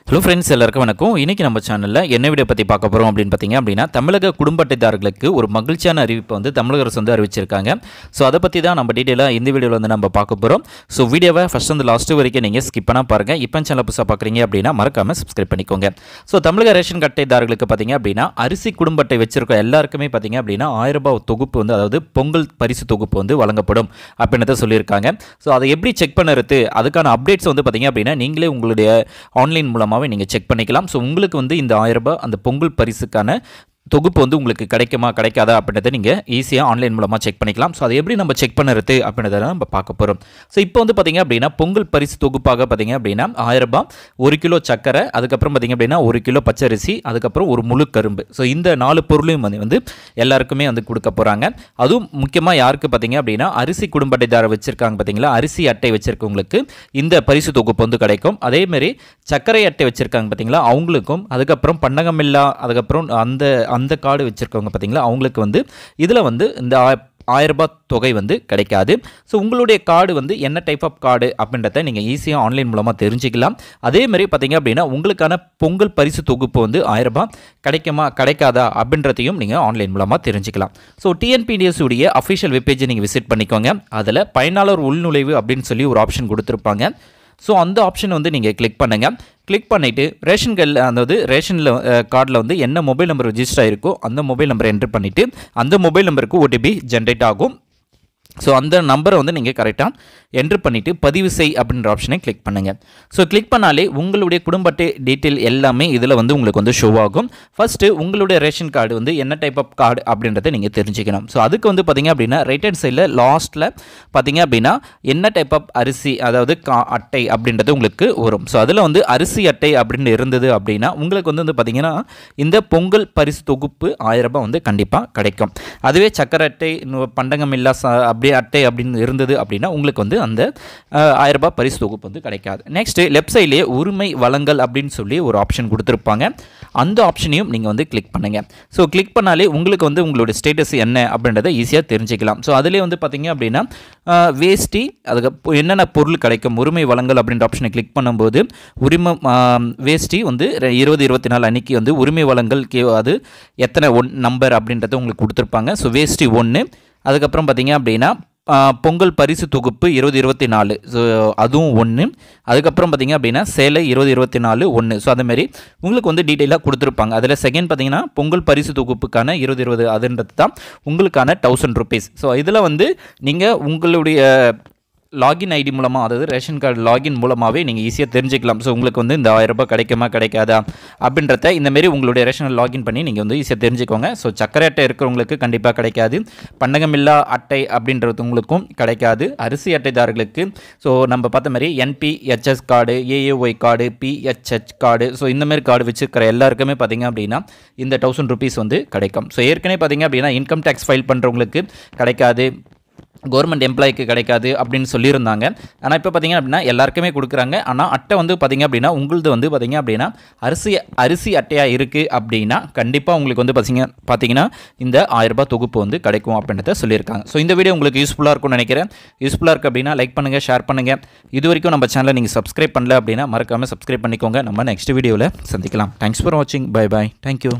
Hello friends, எல்லாருக்கும் வணக்கம். இன்றைக்கி நம்ம சேனலில் என்ன வீடியோ பற்றி பார்க்க போகிறோம் அப்படின்னு பார்த்தீங்க அப்படின்னா, தமிழக குடும்ப அட்டைதாரர்களுக்கு ஒரு மகிழ்ச்சியான அறிவிப்பு வந்து தமிழக அரசு வந்து அறிவிச்சிருக்காங்க. ஸோ அதை பற்றி தான் நம்ம டீட்டெயிலாக இந்த வீடியோவில் வந்து நம்ம பார்க்க போகிறோம். ஸோ வீடியோவை ஃபஸ்ட் வந்து லாஸ்ட்டு வரைக்கும் நீங்கள் ஸ்கிப் பண்ணால் பாருங்கள். இப்போ சேனல் புதுசாக பார்க்குறீங்க அப்படின்னா மறக்காமல் சப்ஸ்கிரைப் பண்ணிக்கோங்க. ஸோ தமிழக ரேஷன் அட்டைதாரர்களுக்கு பார்த்தீங்க அப்படின்னா, அரிசி குடும்ப அட்டை வச்சிருக்க எல்லாருக்குமே பார்த்தீங்க அப்படின்னா 1000 ரூபாய் தொகுப்பு வந்து, அதாவது பொங்கல் பரிசு தொகுப்பு வந்து வழங்கப்படும் அப்படின்றத சொல்லியிருக்காங்க. ஸோ அதை எப்படி செக் பண்ணுறது, அதுக்கான அப்டேட்ஸ் வந்து பார்த்தீங்க அப்படின்னா நீங்களே உங்களுடைய ஆன்லைன் மூலமாகவே நீங்கள் செக் பண்ணிக்கலாம். ஸோ உங்களுக்கு வந்து இந்த 1000 ரூபாய் அந்த பொங்கல் பரிசுக்கான தொகுப்பு வந்து உங்களுக்கு கிடைக்குமா கிடைக்காதா அப்படின்றத நீங்கள் ஈஸியாக ஆன்லைன் மூலமாக செக் பண்ணிக்கலாம். ஸோ அதை எப்படி நம்ம செக் பண்ணுறது அப்படின்றத நம்ம பார்க்க போகிறோம். ஸோ இப்போ வந்து பார்த்திங்க அப்படின்னா பொங்கல் பரிசு தொகுப்பாக பார்த்திங்க அப்படின்னா 1000 ரூபாய், 1 கிலோ சக்கரை, அதுக்கப்புறம் பார்த்திங்க அப்படின்னா 1 கிலோ பச்சரிசி, அதுக்கப்புறம் ஒரு முழு கரும்பு. ஸோ இந்த 4 பொருளையும் வந்து எல்லாருக்குமே வந்து கொடுக்க போகிறாங்க. அதுவும் முக்கியமாக யாருக்கு பார்த்திங்க அப்படின்னா அரிசி குடும்ப அட்டைதாரர் வச்சுருக்காங்க பார்த்தீங்களா, அரிசி அட்டை வச்சுருக்கவங்களுக்கு இந்த பரிசு தொகுப்பு வந்து கிடைக்கும். அதேமாரி சர்க்கரை அட்டை வச்சுருக்காங்க பார்த்தீங்களா அவங்களுக்கும், அதுக்கப்புறம் பண்டகமில்லா, அதுக்கப்புறம் அந்த கார்டு வச்சுருக்கவங்க பார்த்தீங்களா அவங்களுக்கு வந்து இதில் வந்து இந்த 1000 ரூபாய் தொகை வந்து கிடைக்காது. ஸோ உங்களுடைய கார்டு வந்து என்ன டைப் ஆஃப் கார்டு அப்படின்றத நீங்கள் ஈஸியாக ஆன்லைன் மூலமாக தெரிஞ்சிக்கலாம். அதேமாதிரி பார்த்தீங்க அப்படின்னா உங்களுக்கான பொங்கல் பரிசு தொகுப்பு வந்து 1000 ரூபாய் கிடைக்குமா கிடைக்காதா அப்படின்றதையும் நீங்கள் ஆன்லைன் மூலமாக தெரிஞ்சிக்கலாம். ஸோ டிஎன்பிடிஎஸ் உடைய அஃபிஷியல் வெப்பேஜை நீங்கள் விசிட் பண்ணிக்கோங்க. அதில் பயனாளர் உள்நுழைவு அப்படின்னு சொல்லி ஒரு ஆப்ஷன் கொடுத்துருப்பாங்க. ஸோ அந்த ஆப்ஷன் வந்து நீங்கள் கிளிக் பண்ணுங்கள். கிளிக் பண்ணிவிட்டு ரேஷன் கார்டில், அதாவது ரேஷனில் கார்டில் வந்து என்ன மொபைல் நம்பர் ரெஜிஸ்டர் ஆகிருக்கோ அந்த மொபைல் நம்பரை என்ட்ரு பண்ணிவிட்டு அந்த மொபைல் நம்பருக்கு ஓடிபி ஜென்ரேட் ஆகும். ஸோ அந்த நம்பரை வந்து நீங்கள் கரெக்டாக என்ட்ரு பண்ணிவிட்டு பதிவு செய் அப்படின்ற ஆப்ஷனை கிளிக் பண்ணுங்கள். ஸோ கிளிக் பண்ணாலே உங்களுடைய குடும்ப அட்டை டீட்டெயில் எல்லாமே இதில் வந்து உங்களுக்கு வந்து ஷோ ஆகும். ஃபஸ்ட்டு உங்களுடைய ரேஷன் கார்டு வந்து என்ன டைப் ஆஃப் கார்டு அப்படின்றத நீங்கள் தெரிஞ்சுக்கணும். ஸோ அதுக்கு வந்து பார்த்திங்க அப்படின்னா ரைட் ஹேண்ட் சைடில் லாஸ்ட்டில் பார்த்திங்க அப்படின்னா என்ன டைப் ஆஃப் அரிசி, அதாவது அட்டை அப்படின்றது உங்களுக்கு வரும். ஸோ அதில் வந்து அரிசி அட்டை அப்படின்னு இருந்தது அப்படின்னா உங்களுக்கு வந்து பார்த்திங்கன்னா இந்த பொங்கல் பரிசு தொகுப்பு 1000 ரூபாய் வந்து கண்டிப்பாக கிடைக்கும். அதுவே சக்கரை அட்டை, பண்டகம் இல்லா அப்படியே அட்டை அப்படின்னு இருந்தது அப்படின்னா உங்களுக்கு வந்து அந்த 1000 ரூபாய் பரிசு தொகுப்பு வந்து கிடைக்காது. நெக்ஸ்ட் லெஃப்ட் சைட்லேயே உரிமை வழங்கல் அப்படின்னு சொல்லி ஒரு ஆப்ஷன் கொடுத்துருப்பாங்க. அந்த ஆப்ஷனையும் நீங்கள் வந்து கிளிக் பண்ணுங்க. ஸோ கிளிக் பண்ணாலே உங்களுக்கு வந்து உங்களுடைய ஸ்டேட்டஸ் என்ன அப்படின்றத ஈஸியாக தெரிஞ்சுக்கலாம். ஸோ அதிலே வந்து பார்த்தீங்க அப்படின்னா வேஷ்டி, அதுக்கு என்னென்ன பொருள் கிடைக்கும், உரிமை வழங்கல் அப்படின்ற ஆப்ஷனை கிளிக் பண்ணும்போது உரிமை வேஷ்டி வந்து 2024 அன்னைக்கு வந்து உரிமை வழங்கல் அது எத்தனை நம்பர் அப்படின்றத உங்களுக்கு கொடுத்துருப்பாங்க. ஸோ வேஷ்டி 1, அதுக்கப்புறம் பார்த்தீங்க அப்படின்னா பொங்கல் பரிசு தொகுப்பு 2024, ஸோ அதுவும் 1, அதுக்கப்புறம் பார்த்திங்க அப்படின்னா சேலை 2024 1. ஸோ அதுமாரி உங்களுக்கு வந்து டீட்டெயிலாக கொடுத்துருப்பாங்க. அதில் செகண்ட் பார்த்திங்கன்னா பொங்கல் பரிசு தொகுப்புக்கான 2020 அதுன்றது தான் உங்களுக்கான 1000 rupees. ஸோ இதில் வந்து நீங்கள் உங்களுடைய லாகின் ஐடி மூலமாக, அதாவது ரேஷன் கார்டு லாகின் மூலமாகவே நீங்கள் ஈஸியாக தெரிஞ்சுக்கலாம். ஸோ உங்களுக்கு வந்து இந்த 1000 ரூபாய் கிடைக்குமா கிடைக்காதா அப்படின்றத இந்தமாரி உங்களுடைய ரேஷன் லாகின் பண்ணி நீங்கள் வந்து ஈஸியாக தெரிஞ்சுக்கோங்க. ஸோ சக்கரை அட்டை இருக்கிறவங்களுக்கு கண்டிப்பாக கிடைக்காது, பண்டகமில்லா அட்டை அப்படின்றவங்களுக்கும் கிடைக்காது, அரிசி அட்டைதாரர்களுக்கு ஸோ நம்ம பார்த்த மாதிரி NBHS card, AAY card, PHH card, so இந்தமாரி கார்டு வச்சுருக்கிற எல்லாருக்குமே பார்த்திங்க அப்படின்னா இந்த 1000 rupees வந்து கிடைக்கும். ஸோ ஏற்கனவே பார்த்திங்க அப்படின்னா இன்கம் டேக்ஸ் ஃபைல் பண்ணுறவங்களுக்கு கிடைக்காது, கவர்மெண்ட் எம்ப்ளாய்க்கு கிடைக்காது அப்படின்னு சொல்லியிருந்தாங்க. ஆனால் இப்போ பார்த்திங்க அப்படின்னா எல்லாருக்குமே கொடுக்குறாங்க. ஆனால் அட்டை வந்து பார்த்திங்க அப்படின்னா உங்களது வந்து பார்த்திங்க அப்படின்னா அரிசி அட்டையாக இருக்குது அப்படின்னா கண்டிப்பாக உங்களுக்கு வந்து பார்த்திங்கன்னா இந்த 1000 ரூபாய் தொகுப்பு வந்து கிடைக்கும் அப்படின்றத சொல்லியிருக்காங்க. ஸோ இந்த வீடியோ உங்களுக்கு யூஸ்ஃபுல்லாக இருக்கும்னு நினைக்கிறேன். யூஸ்ஃபுல்லாக இருக்குது அப்படின்னா லைக் பண்ணுங்கள், ஷேர் பண்ணுங்கள். இது வரைக்கும் நம்ம சேனலை நீங்கள் சப்ஸ்கிரைப் பண்ணல அப்படின்னா மறக்காமல் சப்ஸ்கிரைப் பண்ணிக்கோங்க. நம்ம நெக்ஸ்ட் வீடியோவில் சந்திக்கலாம். தேங்க்ஸ் ஃபார் வாட்சிங். Bye bye. தேங்க்யூ.